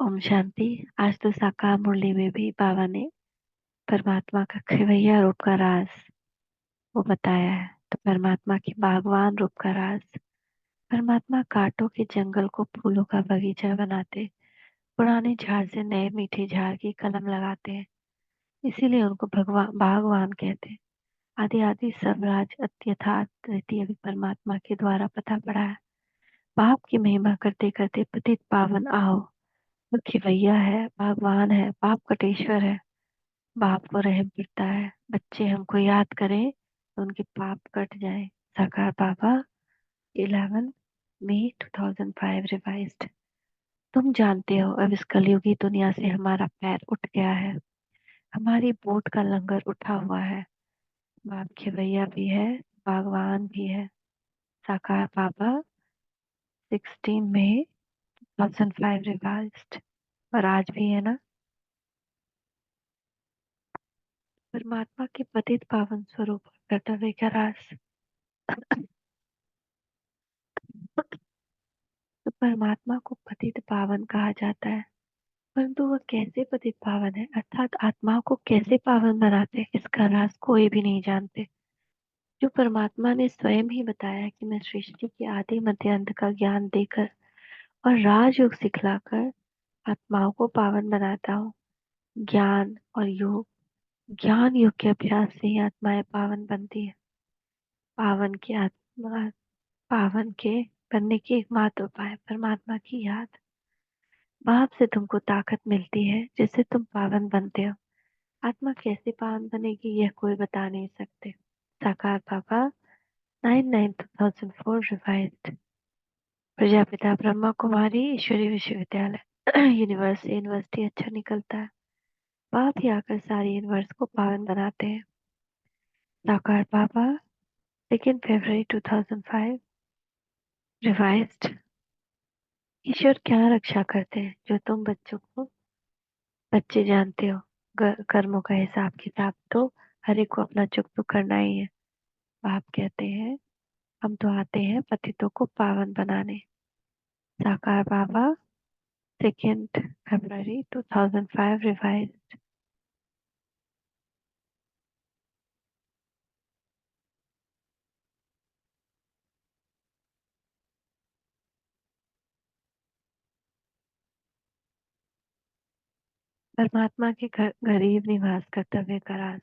ओम शांति। आज तो साकार मुरली में भी बाबा ने परमात्मा का खिवैया रूप का राज वो बताया है। तो परमात्मा की बागवान रूप का राज, परमात्मा कांटों के जंगल को फूलों का बगीचा बनाते, पुराने झाड़ से नए मीठे झाड़ की कलम लगाते हैं। इसीलिए उनको भगवान बागवान कहते हैं। आदि आदि सब राज यथार्थ तृतीय भी परमात्मा के द्वारा पता पड़ा है। पाप की महिमा करते करते पतित पावन आओ। वो खिवैया है, भगवान है, पाप कटेश्वर है। बाप को रहम करता है, बच्चे हमको याद करें तो उनके पाप कट जाए। साकार बाबा 11 मई 2005 रिवाइज्ड। तुम जानते हो अब इस कलयुगी दुनिया से हमारा पैर उठ गया है, हमारी बोट का लंगर उठा हुआ है। बाप खिवैया भी है, बागवान भी है। साकार बाबा 16 मई 2005 रिवाइज्ड। और आज भी है ना। परमात्मा के पतित पावन स्वरूप और कर्तव्य का रास। तो परमात्मा को पतित पावन कहा जाता है, परंतु वह कैसे पतित पावन है, अर्थात आत्माओं को कैसे पावन बनाते हैं, इसका राज कोई भी नहीं जानते। जो परमात्मा ने स्वयं ही बताया कि मैं सृष्टि के आदि मध्य अंत का ज्ञान देकर और राजयोग सिखलाकर आत्माओं को पावन बनाता हूँ। ज्ञान और योग, ज्ञान योग के अभ्यास से ही आत्माएं पावन बनती है। पावन की आत्मा, पावन के बनने की एकमात्र उपाय परमात्मा की याद। बाप से तुमको ताकत मिलती है जिससे तुम पावन बनते हो। आत्मा कैसे पावन बनेगी यह कोई बता नहीं सकते। साकार बाबा 9/9/2004 रिवाइज्ड। प्रजापिता ब्रह्मा कुमारी ईश्वरी विश्वविद्यालय यूनिवर्सिटी अच्छा निकलता है। बाप ही आकर सारे यूनिवर्स को पावन बनाते हैं। साकार बाबा 2 फरवरी 2005 रिवाइज्ड। ईश्वर क्या रक्षा करते हैं जो तुम बच्चों को बच्चे जानते हो। कर्मों का हिसाब किताब तो हर एक को अपना चुक तो करना ही है। बाप कहते हैं हम तो आते हैं पतितों को पावन बनाने। साकार बाबा 2 फरवरी 2005 रिवाइज। परमात्मा के घर गरीब निवास कर्तव्य का राज।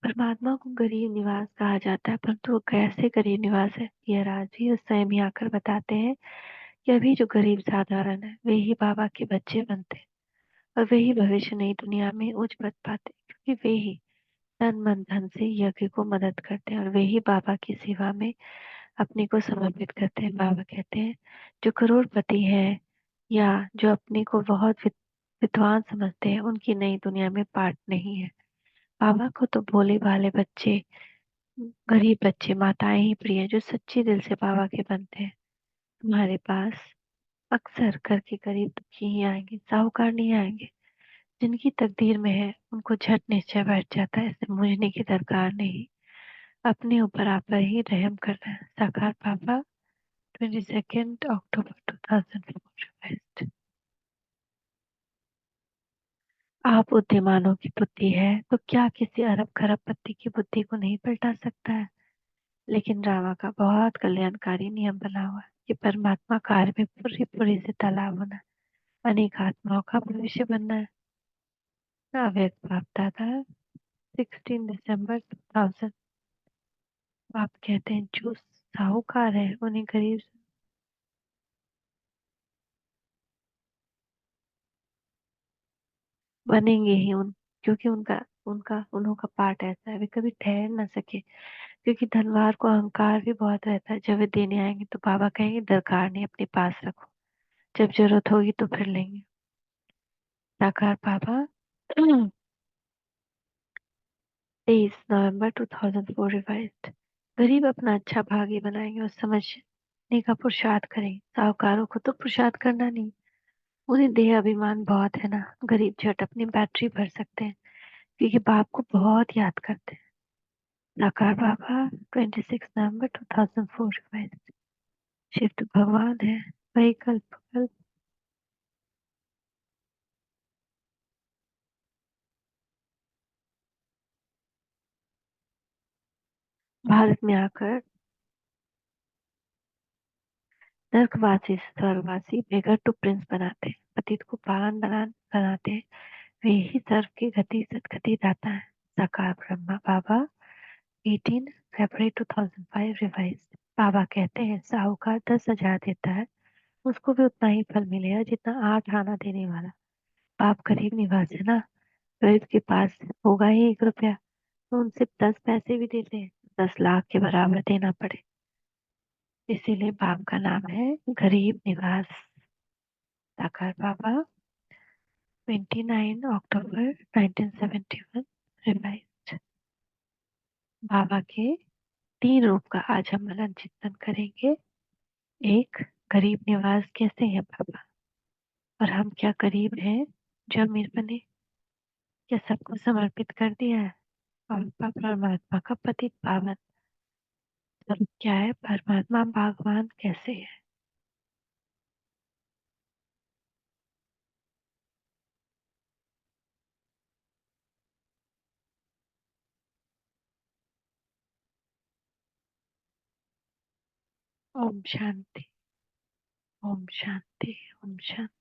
परमात्मा को गरीब निवास कहा जाता है, परंतु वो कैसे गरीब निवास है यह राज भी उस स्वयं ही आकर बताते हैं कि अभी जो गरीब साधारण है वे ही बाबा के बच्चे बनते हैं और वे ही भविष्य नई दुनिया में उच्च पद पाते हैं, क्योंकि वे ही तन मन धन से यज्ञ को मदद करते हैं और वे ही बाबा की सेवा में अपने को समर्पित करते हैं। बाबा कहते हैं जो करोड़पति है या जो अपने को बहुत विद्वान समझते हैं उनकी नई दुनिया में पार्ट नहीं है। बाबा को तो भोले भाले बच्चे, गरीब बच्चे, माताएं ही प्रिय हैं जो सच्चे दिल से बाबा के बनते हैं। तुम्हारे पास अक्सर घर के करीब दुखी ही आएंगे, साहूकार नहीं आएंगे। जिनकी तकदीर में है उनको झट निश्चय बैठ जाता है, इसे मुझने की दरकार नहीं, अपने ऊपर आप पर ही रहम करना है। साकार बाबा 22 अक्टूबर 2004 वेस्ट। आप बुद्धिमानों की बुद्धि है तो क्या किसी अरब खरबपति की बुद्धि को नहीं पलटा सकता है। लेकिन रामा का बहुत कल्याणकारी नियम बना हुआ है कि परमात्मा कार्य में पूरी पूरी से तालाब होना है, अनेक आत्माओं का भविष्य बनना है। अव्यक्त बाप दादा 16 दिसंबर 2000। आप कहते हैं जो साहूकार है उन्हें गरीब बनेंगे ही उन, क्योंकि उनका उनका उन्हों का पार्ट ऐसा है वे कभी ठहर ना सके। क्योंकि धनवार को अहंकार भी बहुत रहता है, जब वे देने आएंगे तो बाबा कहेंगे दरकार नहीं, अपने पास रखो, जब जरूरत होगी तो फिर लेंगे। साकार बाबा 23 नवंबर 2004 रिवाइज्ड। गरीब अपना अच्छा भागी बनाएंगे और समझने का पुरुषार्थ करेंगे। साहूकारों को तो पुरुषार्थ करना नहीं, उन्हें देह अभिमान बहुत है ना। गरीब झट अपनी बैटरी भर सकते हैं क्योंकि बाप को बहुत याद करते हैं। साकार बाबा 26 नवंबर 2004 रिवाइज्ड। शिव तो भगवान है, वही कल्प कल्प भारत में आकर नर्कवासी से स्वर्गवासी, बेगर टू प्रिंस बनाते, पतित को पावन बनाते, वे ही सर्व की गति सदगति दाता है। साकार ब्रह्मा बाबा, 18 फरवरी 2005 रिवाइज। बाबा कहते हैं साहूकार 10,000 देता है, उसको भी उतना ही फल मिलेगा जितना 8 आना देने वाला। बाप गरीब निवास है ना, गरीब के पास होगा ही 1 रुपया, तो उनसे 10 पैसे भी देते हैं 10 लाख के बराबर देना पड़े। इसीलिए बाप का नाम है गरीब निवास। साकार बाबा, 29 अक्टूबर 1971 रिवाइज। बाबा के 3 रूप का आज हम मनन चिंतन करेंगे। एक, गरीब निवास कैसे है बाबा, और हम क्या गरीब हैं जो अमीर बने, क्या सबको समर्पित कर दिया है। और परमात्मा का पतित पावन स्वरूप क्या है, परमात्मा भगवान कैसे है। ओम शांति, ओम शांति, ओम शांति।